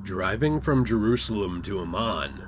Driving from Jerusalem to Amman.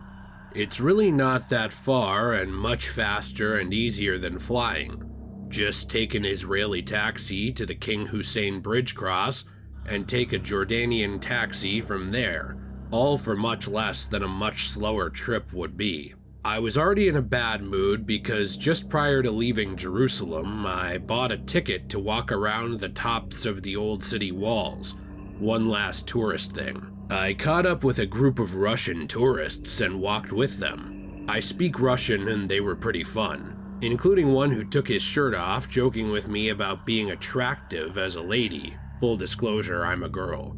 It's really not that far and much faster and easier than flying. Just take an Israeli taxi to the King Hussein Bridge cross and take a Jordanian taxi from there, all for much less than a much slower trip would be. I was already in a bad mood because just prior to leaving Jerusalem, I bought a ticket to walk around the tops of the old city walls, one last tourist thing. I caught up with a group of Russian tourists and walked with them. I speak Russian and they were pretty fun, including one who took his shirt off, joking with me about being attractive as a lady. Full disclosure, I'm a girl.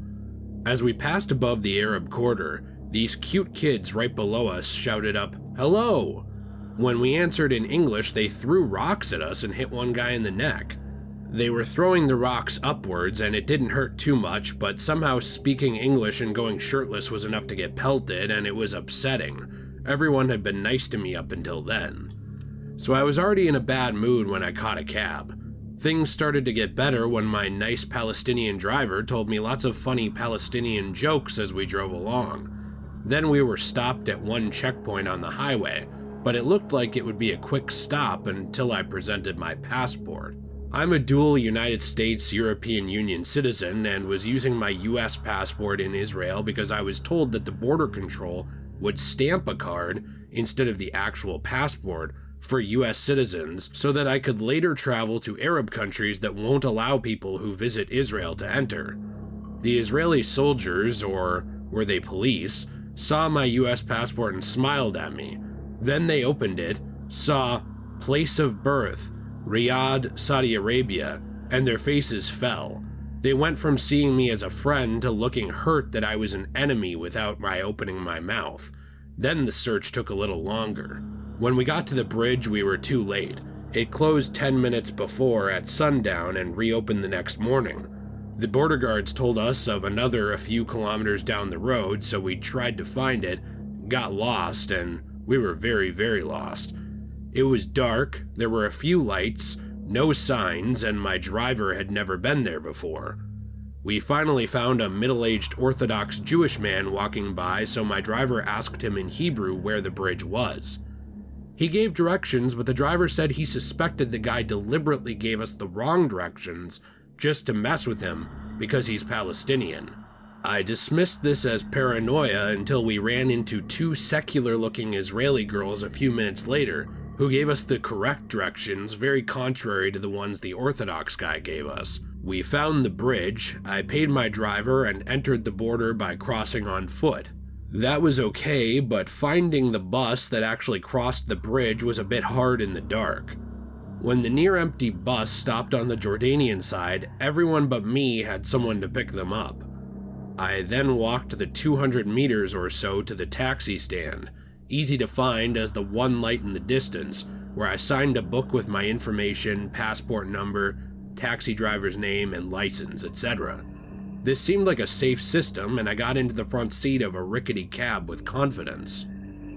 As we passed above the Arab quarter, these cute kids right below us shouted up, "Hello!" When we answered in English, they threw rocks at us and hit one guy in the neck. They were throwing the rocks upwards and it didn't hurt too much, but somehow speaking English and going shirtless was enough to get pelted, and it was upsetting. Everyone had been nice to me up until then. So I was already in a bad mood when I caught a cab. Things started to get better when my nice Palestinian driver told me lots of funny Palestinian jokes as we drove along. Then we were stopped at one checkpoint on the highway, but it looked like it would be a quick stop until I presented my passport. I'm a dual United States-European Union citizen and was using my US passport in Israel because I was told that the border control would stamp a card instead of the actual passport for US citizens so that I could later travel to Arab countries that won't allow people who visit Israel to enter. The Israeli soldiers, or were they police, saw my US passport and smiled at me. Then they opened it, saw place of birth, Riyadh, Saudi Arabia, and their faces fell. They went from seeing me as a friend to looking hurt that I was an enemy without my opening my mouth. Then the search took a little longer. When we got to the bridge, we were too late. It closed 10 minutes before at sundown and reopened the next morning. The border guards told us of another a few kilometers down the road, so we tried to find it, got lost, and we were very, very lost. It was dark, there were a few lights, no signs, and my driver had never been there before. We finally found a middle-aged Orthodox Jewish man walking by, so my driver asked him in Hebrew where the bridge was. He gave directions, but the driver said he suspected the guy deliberately gave us the wrong directions just to mess with him because he's Palestinian. I dismissed this as paranoia until we ran into two secular-looking Israeli girls a few minutes later who gave us the correct directions, very contrary to the ones the Orthodox guy gave us. We found the bridge, I paid my driver, and entered the border by crossing on foot. That was okay, but finding the bus that actually crossed the bridge was a bit hard in the dark. When the near-empty bus stopped on the Jordanian side, everyone but me had someone to pick them up. I then walked the 200 meters or so to the taxi stand, easy to find as the one light in the distance, where I signed a book with my information, passport number, taxi driver's name, and license, etc. This seemed like a safe system, and I got into the front seat of a rickety cab with confidence.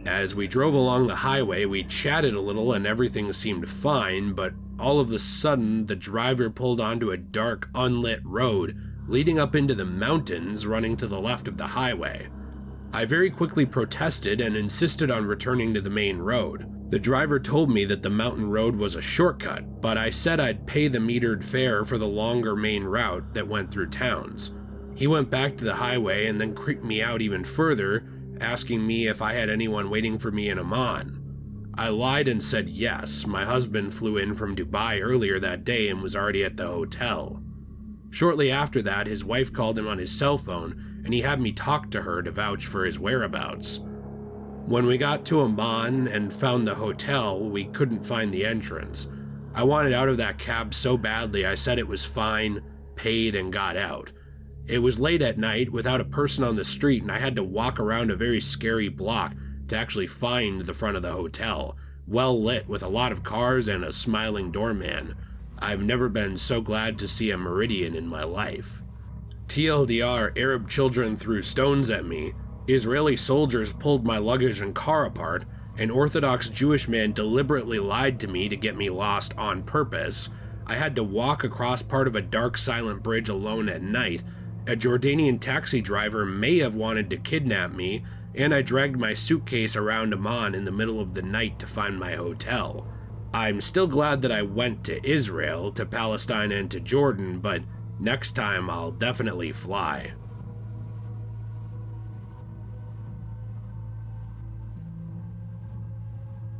As we drove along the highway, we chatted a little and everything seemed fine, but all of a sudden, the driver pulled onto a dark, unlit road leading up into the mountains running to the left of the highway. I very quickly protested and insisted on returning to the main road. The driver told me that the mountain road was a shortcut, but I said I'd pay the metered fare for the longer main route that went through towns. He went back to the highway and then creeped me out even further, asking me if I had anyone waiting for me in Amman. I lied and said yes. My husband flew in from Dubai earlier that day and was already at the hotel. Shortly after that, his wife called him on his cell phone, and he had me talk to her to vouch for his whereabouts. When we got to Amman and found the hotel, we couldn't find the entrance. I wanted out of that cab so badly I said it was fine, paid, and got out. It was late at night without a person on the street, and I had to walk around a very scary block to actually find the front of the hotel, well lit with a lot of cars and a smiling doorman. I've never been so glad to see a meridian in my life. TLDR, Arab children threw stones at me, Israeli soldiers pulled my luggage and car apart, an Orthodox Jewish man deliberately lied to me to get me lost on purpose, I had to walk across part of a dark silent bridge alone at night, A Jordanian taxi driver may have wanted to kidnap me, and I dragged my suitcase around Amman in the middle of the night to find my hotel. I'm still glad that I went to Israel, to Palestine, and to Jordan, but next time I'll definitely fly.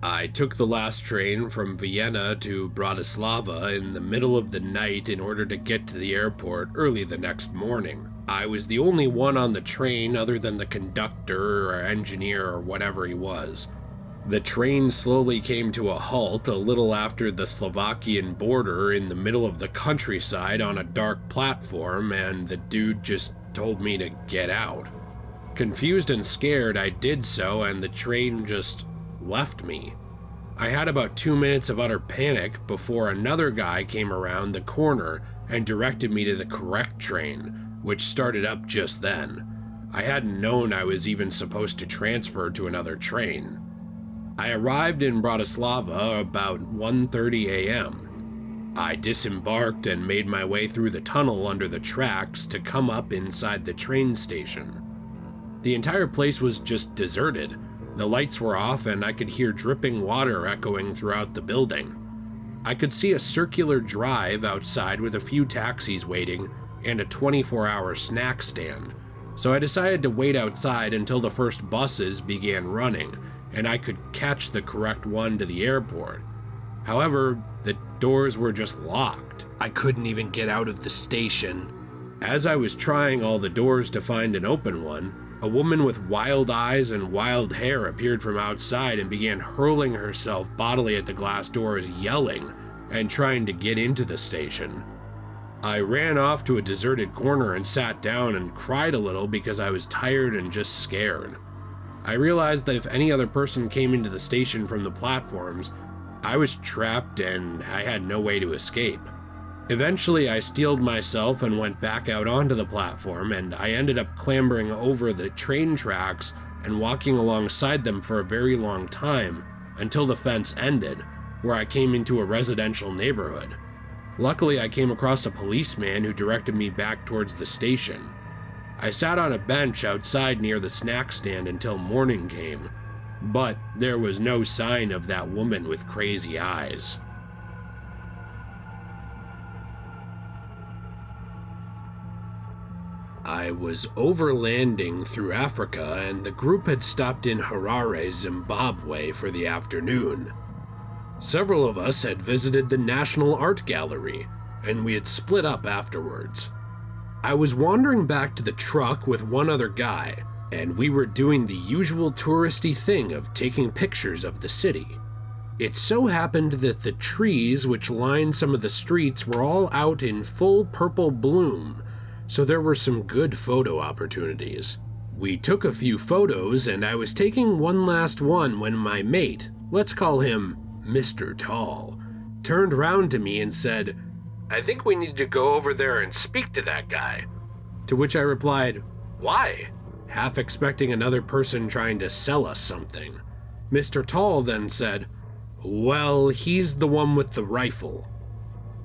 I took the last train from Vienna to Bratislava in the middle of the night in order to get to the airport early the next morning. I was the only one on the train other than the conductor or engineer or whatever he was. The train slowly came to a halt a little after the Slovakian border in the middle of the countryside on a dark platform, and the dude just told me to get out. Confused and scared, I did so, and the train just left me. I had about 2 minutes of utter panic before another guy came around the corner and directed me to the correct train, which started up just then. I hadn't known I was even supposed to transfer to another train. I arrived in Bratislava about 1:30 a.m. I disembarked and made my way through the tunnel under the tracks to come up inside the train station. The entire place was just deserted. The lights were off and I could hear dripping water echoing throughout the building. I could see a circular drive outside with a few taxis waiting and a 24-hour snack stand, so I decided to wait outside until the first buses began running and I could catch the correct one to the airport. However, the doors were just locked. I couldn't even get out of the station. As I was trying all the doors to find an open one, a woman with wild eyes and wild hair appeared from outside and began hurling herself bodily at the glass doors, yelling and trying to get into the station. I ran off to a deserted corner and sat down and cried a little because I was tired and just scared. I realized that if any other person came into the station from the platforms, I was trapped and I had no way to escape. Eventually, I steeled myself and went back out onto the platform, and I ended up clambering over the train tracks and walking alongside them for a very long time until the fence ended, where I came into a residential neighborhood. Luckily, I came across a policeman who directed me back towards the station. I sat on a bench outside near the snack stand until morning came, but there was no sign of that woman with crazy eyes. I was overlanding through Africa, and the group had stopped in Harare, Zimbabwe for the afternoon. Several of us had visited the National Art Gallery, and we had split up afterwards. I was wandering back to the truck with one other guy, and we were doing the usual touristy thing of taking pictures of the city. It so happened that the trees which lined some of the streets were all out in full purple bloom, so there were some good photo opportunities. We took a few photos, and I was taking one last one when my mate, let's call him Mr. Tall, turned round to me and said, "I think we need to go over there and speak to that guy." To which I replied, "Why?" half expecting another person trying to sell us something. Mr. Tall then said, "Well, he's the one with the rifle."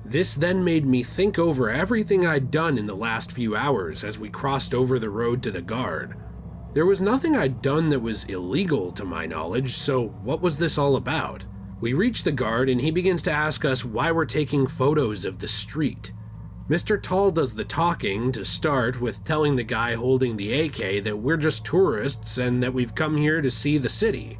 This then made me think over everything I'd done in the last few hours as we crossed over the road to the guard. There was nothing I'd done that was illegal to my knowledge, so what was this all about? We reach the guard and he begins to ask us why we're taking photos of the street. Mr. Tall does the talking to start with telling the guy holding the AK that we're just tourists and that we've come here to see the city.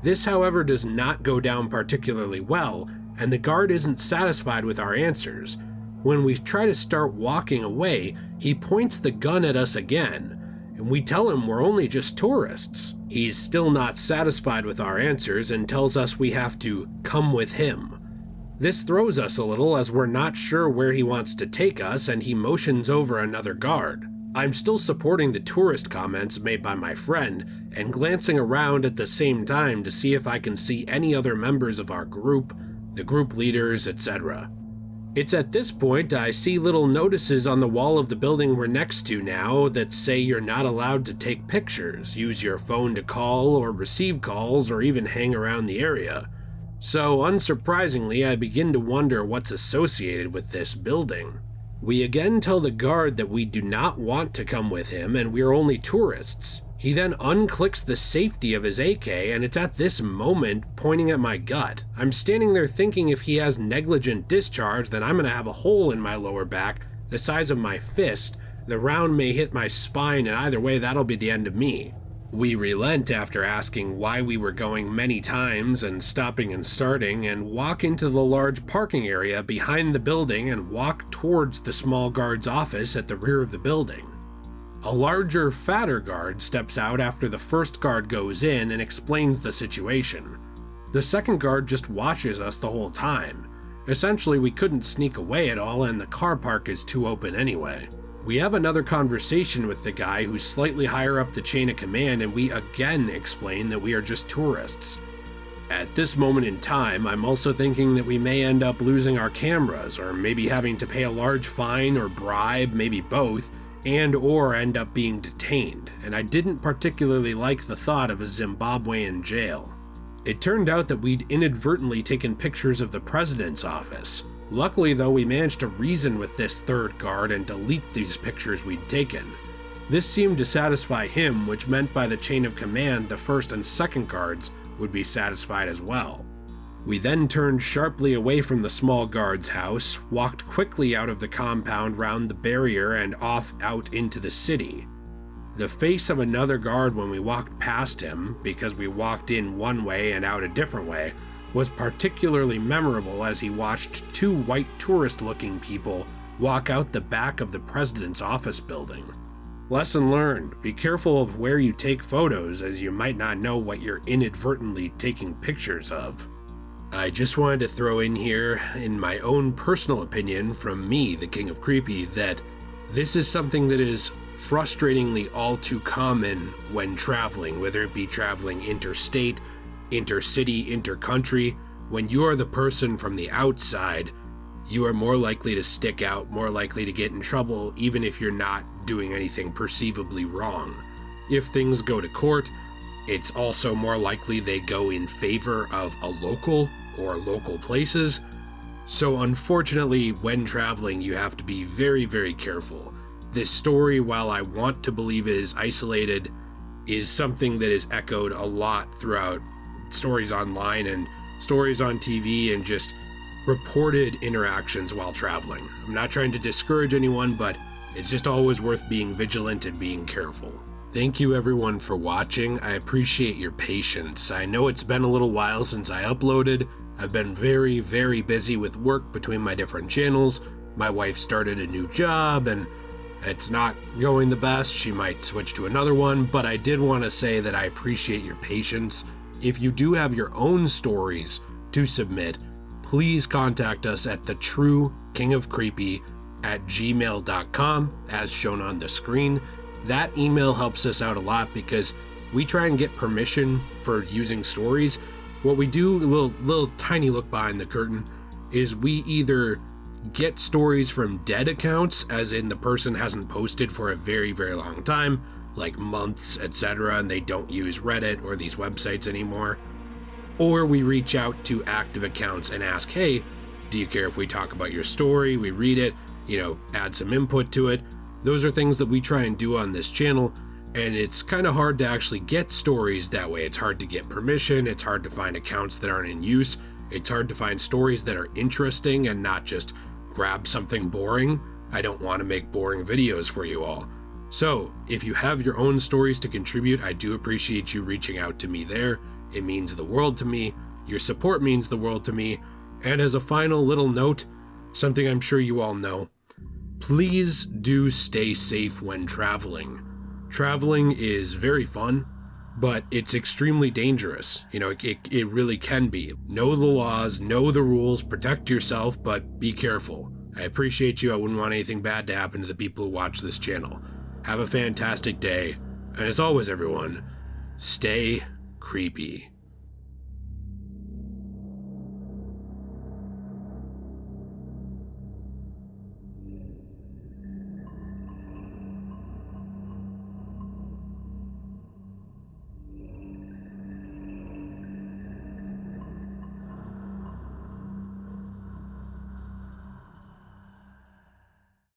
This, however, does not go down particularly well, and the guard isn't satisfied with our answers. When we try to start walking away, he points the gun at us again, and we tell him we're only just tourists. He's still not satisfied with our answers and tells us we have to come with him. This throws us a little as we're not sure where he wants to take us, and he motions over another guard. I'm still supporting the tourist comments made by my friend and glancing around at the same time to see if I can see any other members of our group, the group leaders, etc. It's at this point I see little notices on the wall of the building we're next to now that say you're not allowed to take pictures, use your phone to call or receive calls, or even hang around the area. So unsurprisingly, I begin to wonder what's associated with this building. We again tell the guard that we do not want to come with him and we are only tourists. He then unclicks the safety of his AK, and it's at this moment pointing at my gut. I'm standing there thinking if he has negligent discharge, then I'm gonna have a hole in my lower back the size of my fist. The round may hit my spine, and either way, that'll be the end of me. We relent after asking why we were going many times and stopping and starting, and walk into the large parking area behind the building and walk towards the small guard's office at the rear of the building. A larger, fatter guard steps out after the first guard goes in and explains the situation. The second guard just watches us the whole time. Essentially, we couldn't sneak away at all, and the car park is too open anyway. We have another conversation with the guy who's slightly higher up the chain of command, and we again explain that we are just tourists. At this moment in time, I'm also thinking that we may end up losing our cameras, or maybe having to pay a large fine or bribe, maybe both, and/or end up being detained, and I didn't particularly like the thought of a Zimbabwean jail. It turned out that we'd inadvertently taken pictures of the president's office. Luckily though, we managed to reason with this third guard and delete these pictures we'd taken. This seemed to satisfy him, which meant by the chain of command the first and second guards would be satisfied as well. We then turned sharply away from the small guard's house, walked quickly out of the compound round the barrier and off out into the city. The face of another guard when we walked past him, because we walked in one way and out a different way, was particularly memorable as he watched two white tourist-looking people walk out the back of the president's office building. Lesson learned: be careful of where you take photos, as you might not know what you're inadvertently taking pictures of. I just wanted to throw in here, in my own personal opinion from me, the King of Creepy, that this is something that is frustratingly all too common when traveling, whether it be traveling interstate, intercity, intercountry. When you are the person from the outside, you are more likely to stick out, more likely to get in trouble, even if you're not doing anything perceivably wrong. If things go to court, it's also more likely they go in favor of a local or local places. So unfortunately, when traveling, you have to be very, very careful. This story, while I want to believe it is isolated, is something that is echoed a lot throughout stories online and stories on TV and just reported interactions while traveling. I'm not trying to discourage anyone, but it's just always worth being vigilant and being careful. Thank you everyone for watching. I appreciate your patience. I know it's been a little while since I uploaded. I've been very, very busy with work between my different channels. My wife started a new job and it's not going the best. She might switch to another one, but I did want to say that I appreciate your patience. If you do have your own stories to submit, please contact us at thetruekingofcreepy@gmail.com as shown on the screen. That email helps us out a lot because we try and get permission for using stories. What we do, a little tiny look behind the curtain, is we either get stories from dead accounts, as in the person hasn't posted for a very, very long time, like months, etc., and they don't use Reddit or these websites anymore. Or we reach out to active accounts and ask, hey, do you care if we talk about your story? We read it, add some input to it. Those are things that we try and do on this channel, and it's kind of hard to actually get stories that way. It's hard to get permission, it's hard to find accounts that aren't in use, it's hard to find stories that are interesting and not just grab something boring. I don't want to make boring videos for you all. So, if you have your own stories to contribute, I do appreciate you reaching out to me there. It means the world to me. Your support means the world to me. And as a final little note, something I'm sure you all know, please do stay safe when traveling. Traveling is very fun, but it's extremely dangerous. It really can be. Know the laws, know the rules, protect yourself, but be careful. I appreciate you. I wouldn't want anything bad to happen to the people who watch this channel. Have a fantastic day. And as always, everyone, stay creepy.